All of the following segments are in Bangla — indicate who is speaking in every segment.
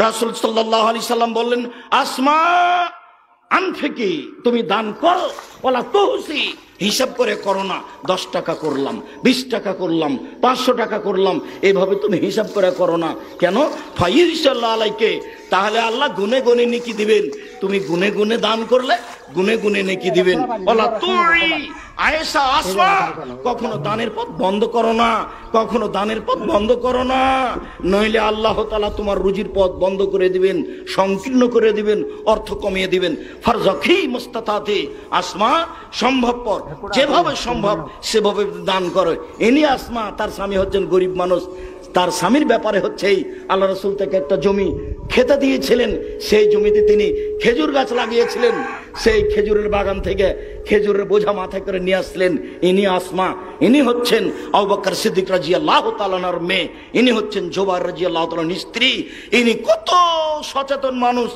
Speaker 1: রাসূল সাল্লাল্লাহু আলাইহি সাল্লাম বললেন, আসমা আনফিকি, তুমি দান করো, ওয়ালা তুহসি, হিসাব করে করো না। 10 টাকা করলাম, 20 টাকা করলাম, 500 টাকা করলাম, এইভাবে তুমি হিসাব করে করো না। কেন? ফাইহিসাল্লাহু আলাইকে, তাহলে আল্লাহ গুনে গুনে নেকি দিবেন। তুমি গুনে গুনে দান করলে গুনে গুনে নেকি দিবেন। ওয়ালা তুই আয়েশা, আসমা, কখনো দানের পথ বন্ধ করো না, কখনো দানের পথ বন্ধ করো না, নইলে আল্লাহ তাআলা তোমার রুজির পথ বন্ধ করে দিবেন, সংকীর্ণ করে দিবেন, অর্থ কমিয়ে দিবেন। ফারজাকি মুস্তাতাতি, আসমা সম্ভবপর, যেভাবে সম্ভব সেভাবে দান করো। ইনি আসমা, তার স্বামী হচ্ছেন গরিব মানুষ। তার স্বামীর ব্যাপারে হচ্ছে আল্লাহ রাসূল তাকে একটা জমি খেতে দিয়েছিলেন, সেই জমিতে তিনি খেজুর গাছ লাগিয়েছিলেন। সেই খেজুরের বাগান থেকে খেজুরের বোঝা মাথায় করে নিয়ে আসলেন। ইনি আসমা, ইনি হচ্ছেন আবু বকর সিদ্দিক রাদিয়াল্লাহু তাআলা আনহুর মেয়ে, ইনি হচ্ছেন জুবাইর রাদিয়াল্লাহু তাআলার স্ত্রী। ইনি কত সচেতন মানুষ,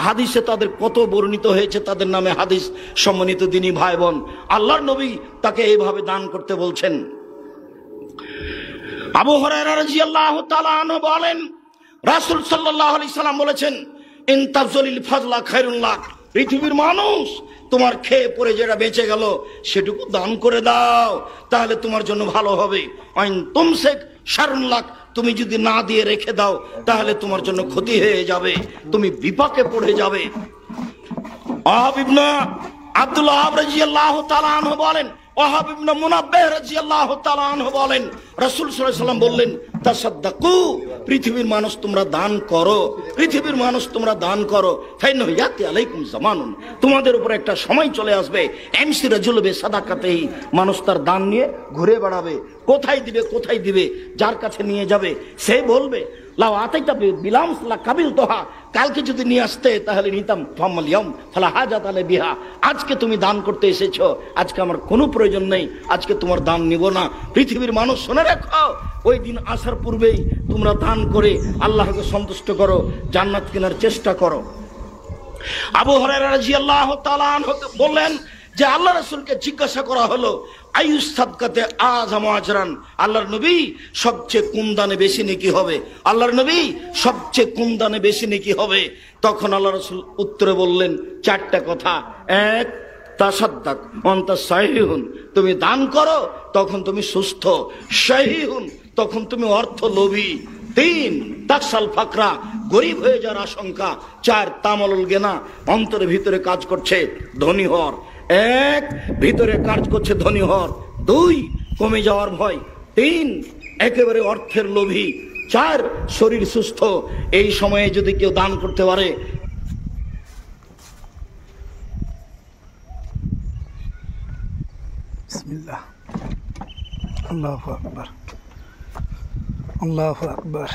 Speaker 1: হাদিসে তাদের কত বর্ণিত হয়েছে, তাদের নামে হাদিস। সম্মানিত দিনী ভাই বোন, আল্লাহর নবী তাকে এইভাবে দান করতে বলছেন। আবু হুরায়রা রাদিয়াল্লাহু তাআলা আনহু বলেন, রাসূল সাল্লাল্লাহু আলাইহি সাল্লাম বলেছেন, ইন তাফজলিল ফাজলা খায়রুল লাক, পৃথিবীর মানুষ তোমার খেয়ে পরে যেটা বেঁচে গেল সেটুকু দান করে দাও, তাহলে তোমার জন্য ভালো হবে। আইন তুমসিক শারুল লাক, তুমি যদি না দিয়ে রেখে দাও তাহলে তোমার জন্য ক্ষতি হয়ে যাবে, তুমি বিপাকে পড়ে যাবে। ওয়াহাব ইবনে আব্দুল্লাহ রাদিয়াল্লাহু তাআলা আনহু বলেন, ওয়াহাব ইবনে মুনাব্বিহ রাদিয়াল্লাহু তাআলা আনহু বলেন, রাসূল সাল্লাল্লাহু আলাইহি ওয়াসাল্লাম বললেন, তাসাদ্দাকু, পৃথিবীর মানুষ তোমরা দান করো, পৃথিবীর মানুষ তোমরা দান করো। ফাইন্নাহু ইয়াতি আলাইকুম জামানুন, তোমাদের উপর একটা সময় চলে আসবে, এমসি রাজুল বিসাদাকাতিহি, মানুষ তার দান নিয়ে ঘুরে বেড়াবে, কোথায় দিবে কোথায় দিবে, যার কাছে নিয়ে যাবে সে বলবে, লাউ আতাইতা বিলামস লা কাবিল তোহা, কালকে যদি নিয়ে আসতে তাহলে নিতাম, ফামাল ইয়াউম ফালা হাজাত আলাই বিহা, আজকে তুমি দান করতে এসেছো, আজকে আমার কোনো প্রয়োজন নেই, আজকে তোমার দান নিব না। পৃথিবীর মানুষ শুনে রাখো, ওই দিন আসার পূর্বেই তোমরা দান করে আল্লাহকে সন্তুষ্ট করো, জান্নাত কেনার চেষ্টা করো। আবু হুরায়রা রাদিয়াল্লাহু তাআলা আনহু বললেন যে আল্লাহ রাসূলকে জিজ্ঞাসা করা হলো, আয়ুস সাদকাতে আযম আজরান, আল্লাহর নবী সবচেয়ে কোন দানে বেশি নেকি হবে, আল্লাহর নবী সবচেয়ে কোন দানে বেশি নেকি হবে? তখন আল্লাহ রাসূল উত্তরে বললেন 4টা কথা। 1, তাসাদ্দাক আনতা সাহিহুন, তুমি দান করো তখন তুমি সুস্থ, সাহিহুন তখন তুমি অর্থ লোভী। 3, তাকসাল ফাকরা, গরিব হয়ে যাওয়ার আশঙ্কা। 4, তামালুল গেনা, অন্তরের ভিতরে কাজ করছে ধনী হওয়ার। 1, ভিতরে কাজ করছে ধনী হওয়ার। 2, কমে যাওয়ার ভয়। 3, একেবারে অর্থের লোভী। 4, শরীর সুস্থ। এই সময়ে যদি কেউ দান করতে পারে,
Speaker 2: বিসমিল্লাহ, আল্লাহু আকবার, আল্লাহু আকবার।